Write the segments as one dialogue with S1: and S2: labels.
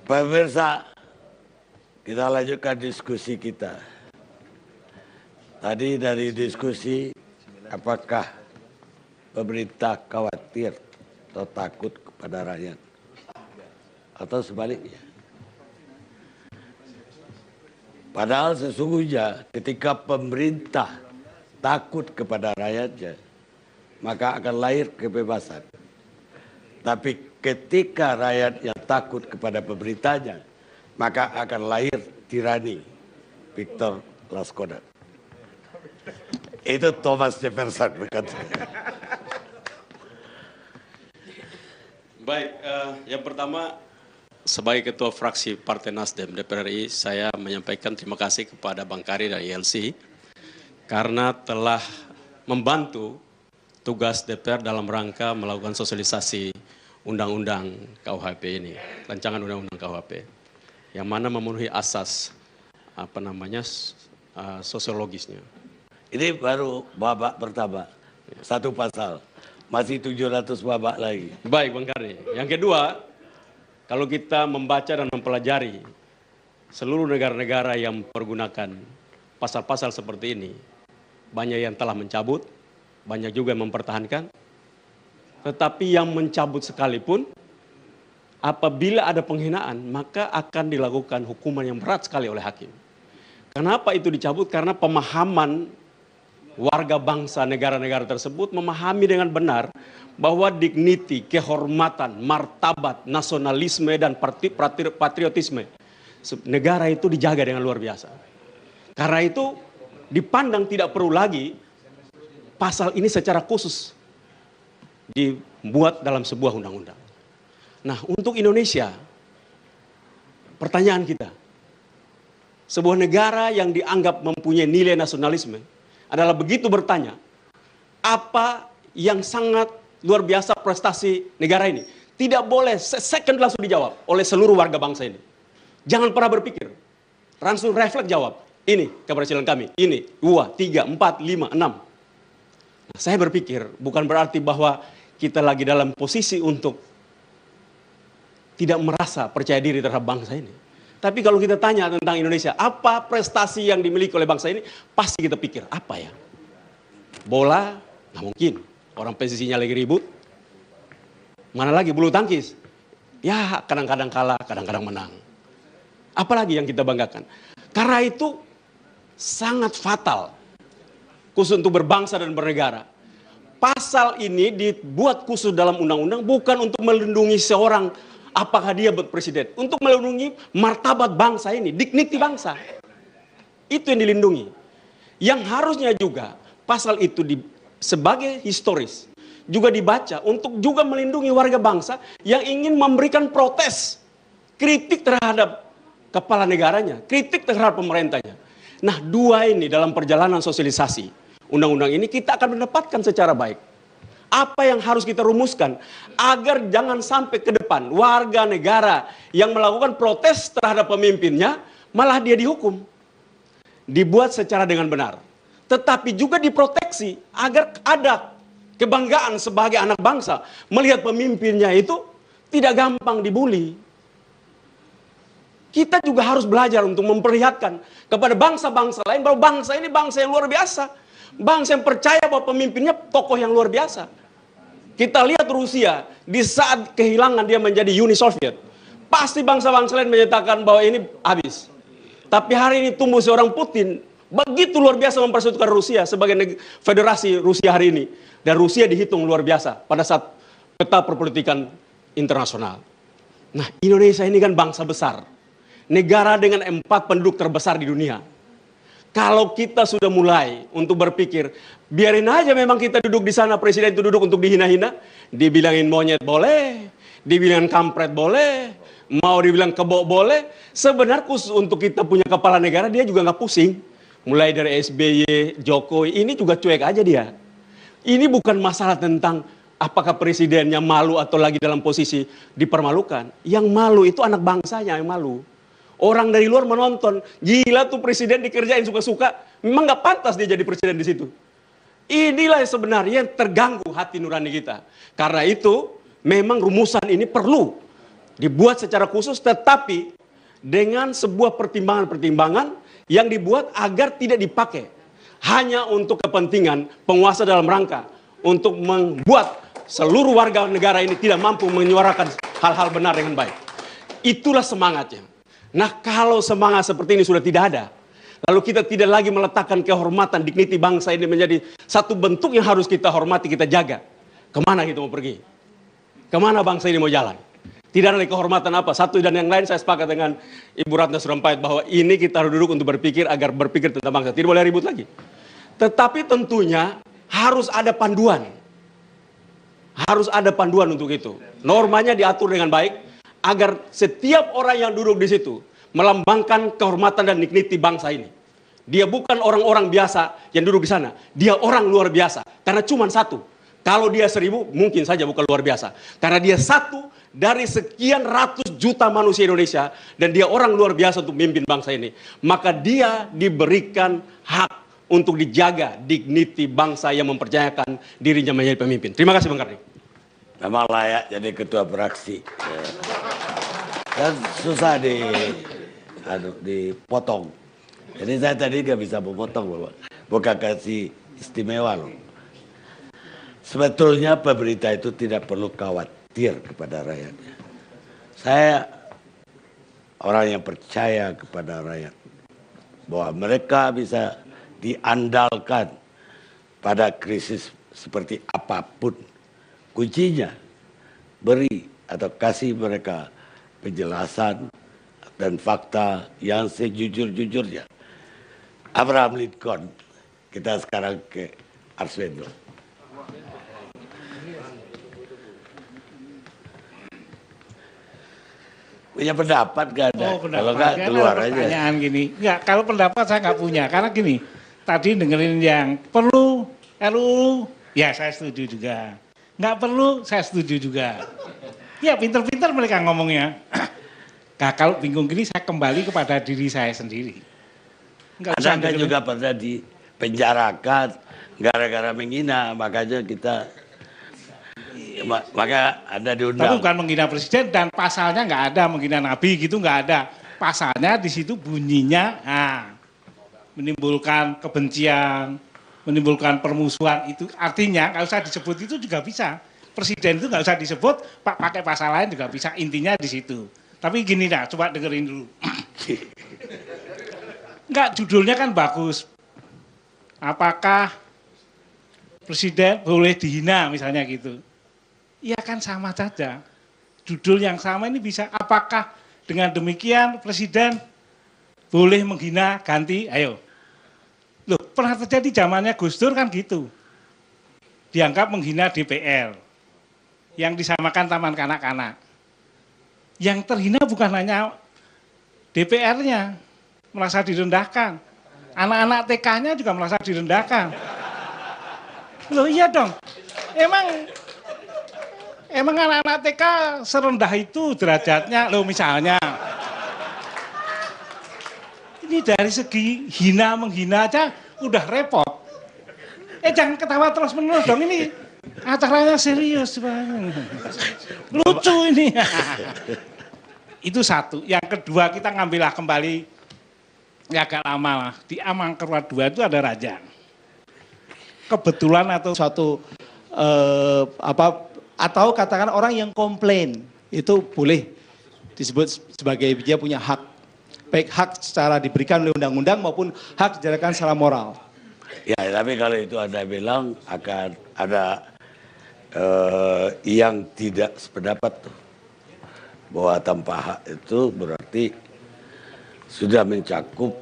S1: Pemirsa, kita lanjutkan diskusi kita. Tadi dari diskusi, apakah pemerintah khawatir atau takut kepada rakyat? Atau sebaliknya? Padahal sesungguhnya ketika pemerintah takut kepada rakyatnya, maka akan lahir kebebasan. Tapi ketika rakyatnya takut kepada pemerintahnya, maka akan lahir tirani. Victor Laskoda. Itu Thomas Jefferson berkata.
S2: Baik, yang pertama sebagai Ketua Fraksi Partai Nasdem DPR RI, saya menyampaikan terima kasih kepada Bang Kari dan ILC karena telah membantu tugas DPR dalam rangka melakukan sosialisasi Undang-Undang KUHP ini, rancangan Undang-Undang KUHP, yang mana memenuhi asas sosiologisnya.
S1: Ini baru babak pertama, satu pasal, masih 700 babak lagi.
S2: Baik Bang Kari. Yang kedua, kalau kita membaca dan mempelajari seluruh negara-negara yang pergunakan pasal-pasal seperti ini, banyak yang telah mencabut, banyak juga yang mempertahankan. Tetapi yang mencabut sekalipun, apabila ada penghinaan, maka akan dilakukan hukuman yang berat sekali oleh hakim. Kenapa itu dicabut? Karena pemahaman warga bangsa negara-negara tersebut memahami dengan benar bahwa dignity, kehormatan, martabat, nasionalisme, dan patriotisme negara itu dijaga dengan luar biasa. Karena itu dipandang tidak perlu lagi pasal ini secara khusus dibuat dalam sebuah undang-undang. Nah, untuk Indonesia, pertanyaan kita, sebuah negara yang dianggap mempunyai nilai nasionalisme adalah begitu bertanya, apa yang sangat luar biasa prestasi negara ini? Tidak boleh second langsung dijawab oleh seluruh warga bangsa ini. Jangan pernah berpikir, langsung refleks jawab, ini keberhasilan kami, ini, 2, 3, 4, 5, 6. Nah, saya berpikir bukan berarti bahwa kita lagi dalam posisi untuk tidak merasa percaya diri terhadap bangsa ini. Tapi kalau kita tanya tentang Indonesia, apa prestasi yang dimiliki oleh bangsa ini, pasti kita pikir, apa ya? Bola, nggak mungkin. Orang posisinya lagi ribut. Mana lagi bulu tangkis? Ya kadang-kadang kalah, kadang-kadang menang. Apalagi yang kita banggakan? Karena itu sangat fatal, khusus untuk berbangsa dan bernegara. Pasal ini dibuat khusus dalam undang-undang bukan untuk melindungi seorang apakah dia presiden, untuk melindungi martabat bangsa ini, dignity bangsa. Itu yang dilindungi. Yang harusnya juga pasal itu sebagai historis juga dibaca untuk juga melindungi warga bangsa yang ingin memberikan protes, kritik terhadap kepala negaranya, kritik terhadap pemerintahnya. Nah, dua ini dalam perjalanan sosialisasi undang-undang ini kita akan mendapatkan secara baik. Apa yang harus kita rumuskan agar jangan sampai ke depan warga negara yang melakukan protes terhadap pemimpinnya malah dia dihukum. Dibuat secara dengan benar. Tetapi juga diproteksi agar ada kebanggaan sebagai anak bangsa melihat pemimpinnya itu tidak gampang dibully. Kita juga harus belajar untuk memperlihatkan kepada bangsa-bangsa lain bahwa bangsa ini bangsa yang luar biasa. Bangsa yang percaya bahwa pemimpinnya tokoh yang luar biasa. Kita lihat Rusia, di saat kehilangan dia menjadi Uni Soviet, pasti bangsa-bangsa lain menyatakan bahwa ini habis. Tapi hari ini tumbuh seorang Putin, begitu luar biasa mempersatukan Rusia sebagai federasi Rusia hari ini. Dan Rusia dihitung luar biasa pada saat peta perpolitikan internasional. Nah, Indonesia ini kan bangsa besar. Negara dengan 4 penduduk terbesar di dunia. Kalau kita sudah mulai untuk berpikir, biarin aja memang kita duduk di sana, presiden itu duduk untuk dihina-hina, dibilangin monyet boleh, dibilangin kampret boleh, mau dibilang kebo boleh, sebenarnya khusus untuk kita punya kepala negara dia juga nggak pusing. Mulai dari SBY, Jokowi, ini juga cuek aja dia. Ini bukan masalah tentang apakah presidennya malu atau lagi dalam posisi dipermalukan. Yang malu itu anak bangsanya yang malu. Orang dari luar menonton, gila tuh presiden dikerjain suka-suka, memang nggak pantas dia jadi presiden di situ. Inilah yang sebenarnya yang terganggu hati nurani kita. Karena itu memang rumusan ini perlu dibuat secara khusus, tetapi dengan sebuah pertimbangan-pertimbangan yang dibuat agar tidak dipakai hanya untuk kepentingan penguasa dalam rangka untuk membuat seluruh warga negara ini tidak mampu menyuarakan hal-hal benar dengan baik. Itulah semangatnya. Nah, kalau semangat seperti ini sudah tidak ada, lalu kita tidak lagi meletakkan kehormatan, dignity bangsa ini menjadi satu bentuk yang harus kita hormati, kita jaga. Kemana kita mau pergi? Kemana bangsa ini mau jalan? Tidak ada lagi kehormatan apa. Satu dan yang lain saya sepakat dengan Ibu Ratna Sarumpait bahwa ini kita harus duduk untuk berpikir agar berpikir tentang bangsa. Tidak boleh ribut lagi. Tetapi tentunya harus ada panduan. Harus ada panduan untuk itu. Normanya diatur dengan baik agar setiap orang yang duduk di situ melambangkan kehormatan dan dignity bangsa ini. Dia bukan orang-orang biasa yang duduk di sana. Dia orang luar biasa. Karena cuma satu. Kalau dia 1000 mungkin saja bukan luar biasa. Karena dia satu dari sekian ratus juta manusia Indonesia. Dan dia orang luar biasa untuk memimpin bangsa ini. Maka dia diberikan hak untuk dijaga dignity bangsa yang mempercayakan dirinya menjadi pemimpin. Terima kasih Bang Karni.
S1: Memang layak jadi ketua fraksi. Dan susah dipotong. Jadi saya tadi nggak bisa memotong, Bapak. Bukan kasih istimewa loh. Sebetulnya pemerintah itu tidak perlu khawatir kepada rakyatnya. Saya orang yang percaya kepada rakyat. Bahwa mereka bisa diandalkan pada krisis seperti apapun. Kuncinya beri atau kasih mereka penjelasan dan fakta yang sejujur-jujurnya. Abraham Lincoln, kita sekarang ke Arswendo. Punya pendapat gak ada?
S3: Oh, pendapat.
S1: Kalau nggak keluar aja.
S3: Pertanyaan gini, enggak, kalau pendapat saya nggak punya. Karena gini, tadi dengerin yang perlu RUU, ya saya setuju juga. Nggak perlu, saya setuju juga. Ya pinter-pinter mereka ngomongnya. Nah, kalau bingung gini saya kembali kepada diri saya sendiri.
S1: Anda kan juga pernah dipenjarakan gara-gara menghina, makanya kita, maka Anda diundang.
S3: Tapi bukan menghina presiden dan pasalnya nggak ada menghina nabi gitu, nggak ada. Pasalnya di situ bunyinya, menimbulkan kebencian, menimbulkan permusuhan, itu artinya nggak usah disebut itu juga bisa. Presiden itu nggak usah disebut, Pak pakai pasal lain juga bisa, intinya di situ. Tapi gini dah, coba dengerin dulu. Enggak, judulnya kan bagus. Apakah presiden boleh dihina misalnya gitu. Ya kan sama saja. Judul yang sama ini bisa, apakah dengan demikian presiden boleh menghina ganti, ayo. Loh, pernah terjadi zamannya Gus Dur kan gitu. Dianggap menghina DPR. Yang disamakan taman kanak-kanak. Yang terhina bukan hanya DPR-nya, merasa direndahkan. Anak-anak TK-nya juga merasa direndahkan. Loh iya dong, emang anak-anak TK serendah itu derajatnya, loh misalnya. Ini dari segi hina menghina aja udah repot. Jangan ketawa terus menerus dong, ini acaranya serius banget. Lucu ini. Itu satu. Yang kedua kita ngambillah kembali, ya agak lama lah. Di Amangkurat II itu ada raja. Kebetulan atau
S4: suatu atau katakan orang yang komplain itu boleh disebut sebagai dia punya hak, baik hak secara diberikan oleh undang-undang maupun hak dijalankan secara moral.
S1: Ya, tapi kalau itu Anda bilang akan ada yang tidak sependapat tuh, bahwa tanpa hak itu berarti sudah mencakup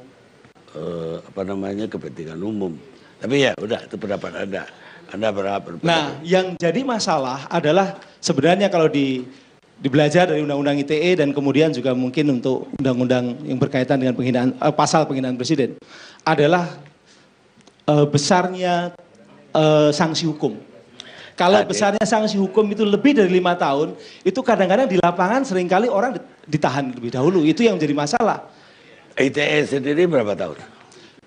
S1: kepentingan umum. Tapi ya udah, itu pendapat Anda. Anda berpendapat.
S4: Nah, yang jadi masalah adalah sebenarnya kalau dibelajar dari Undang-Undang ITE dan kemudian juga mungkin untuk undang-undang yang berkaitan dengan penghinaan, pasal penghinaan presiden adalah besarnya sanksi hukum. Kalau besarnya sanksi hukum itu lebih dari 5 tahun, itu kadang-kadang di lapangan seringkali orang ditahan lebih dahulu. Itu yang menjadi masalah.
S1: ITE sendiri berapa tahun?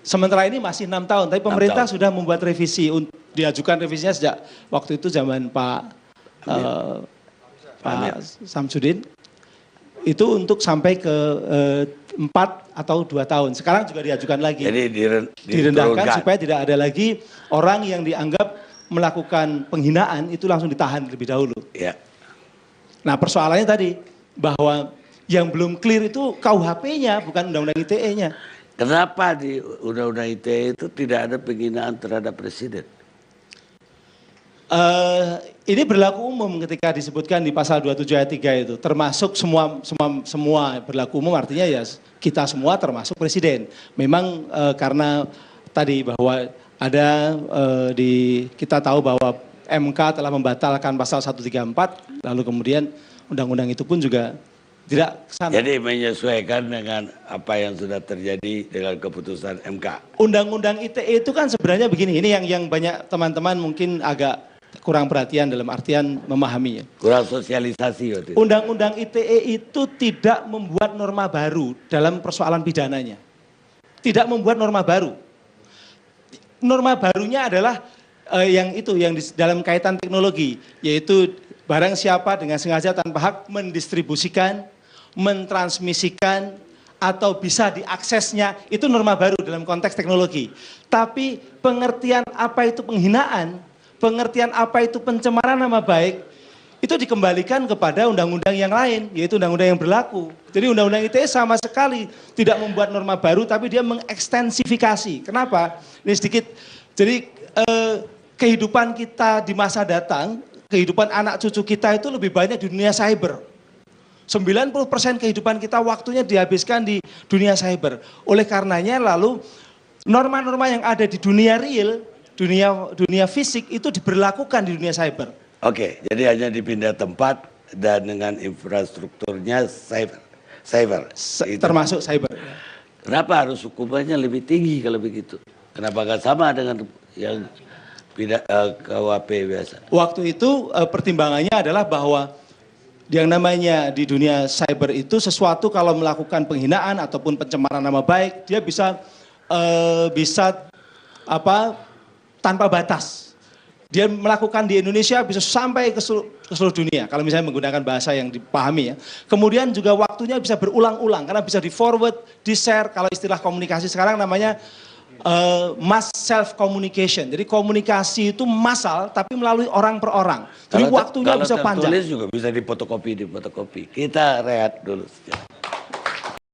S4: Sementara ini masih 6 tahun, tapi pemerintah sudah membuat revisi, diajukan revisinya sejak waktu itu zaman Pak Samsudin. itu untuk sampai ke 4 atau 2 tahun. Sekarang juga diajukan lagi.
S1: Jadi
S4: direndahkan supaya tidak ada lagi orang yang dianggap melakukan penghinaan itu langsung ditahan terlebih dahulu.
S1: Ya.
S4: Nah persoalannya tadi bahwa yang belum clear itu KUHP-nya bukan Undang-Undang ITE-nya.
S1: Kenapa di Undang-Undang ITE itu tidak ada penghinaan terhadap presiden?
S4: Ini berlaku umum ketika disebutkan di pasal 27 ayat 3 itu. Termasuk semua berlaku umum, artinya ya kita semua termasuk presiden. Memang karena tadi bahwa ada kita tahu bahwa MK telah membatalkan pasal 134, lalu kemudian undang-undang itu pun juga tidak kesana.
S1: Jadi menyesuaikan dengan apa yang sudah terjadi dengan keputusan MK.
S4: Undang-undang ITE itu kan sebenarnya begini, ini yang banyak teman-teman mungkin agak kurang perhatian dalam artian memahaminya.
S1: Kurang sosialisasi waktu itu.
S4: Undang-undang ITE itu tidak membuat norma baru dalam persoalan pidananya. Tidak membuat norma baru. Norma barunya adalah yang dalam kaitan teknologi, yaitu barang siapa dengan sengaja tanpa hak mendistribusikan, mentransmisikan, atau bisa diaksesnya, itu norma baru dalam konteks teknologi. Tapi pengertian apa itu penghinaan, pengertian apa itu pencemaran nama baik, itu dikembalikan kepada undang-undang yang lain, yaitu undang-undang yang berlaku. Jadi undang-undang ITE sama sekali tidak membuat norma baru, tapi dia mengekstensifikasi. Kenapa? Ini sedikit, jadi kehidupan kita di masa datang, kehidupan anak cucu kita itu lebih banyak di dunia cyber. 90% kehidupan kita waktunya dihabiskan di dunia cyber. Oleh karenanya lalu norma-norma yang ada di dunia real, dunia fisik itu diberlakukan di dunia cyber.
S1: Oke, jadi hanya dipindah tempat dan dengan infrastrukturnya cyber.
S4: Termasuk cyber.
S1: Kenapa harus hukumannya lebih tinggi kalau begitu? Kenapa nggak sama dengan yang KUHP biasa?
S4: Waktu itu pertimbangannya adalah bahwa yang namanya di dunia cyber itu sesuatu kalau melakukan penghinaan ataupun pencemaran nama baik, dia bisa tanpa batas. Dia melakukan di Indonesia bisa sampai ke seluruh dunia, kalau misalnya menggunakan bahasa yang dipahami ya. Kemudian juga waktunya bisa berulang-ulang, karena bisa di-forward, di-share, kalau istilah komunikasi sekarang namanya mass self-communication. Jadi komunikasi itu massal, tapi melalui orang per orang. Jadi waktunya bisa panjang.
S1: Kalau tertulis juga bisa difotokopi. Kita rehat dulu.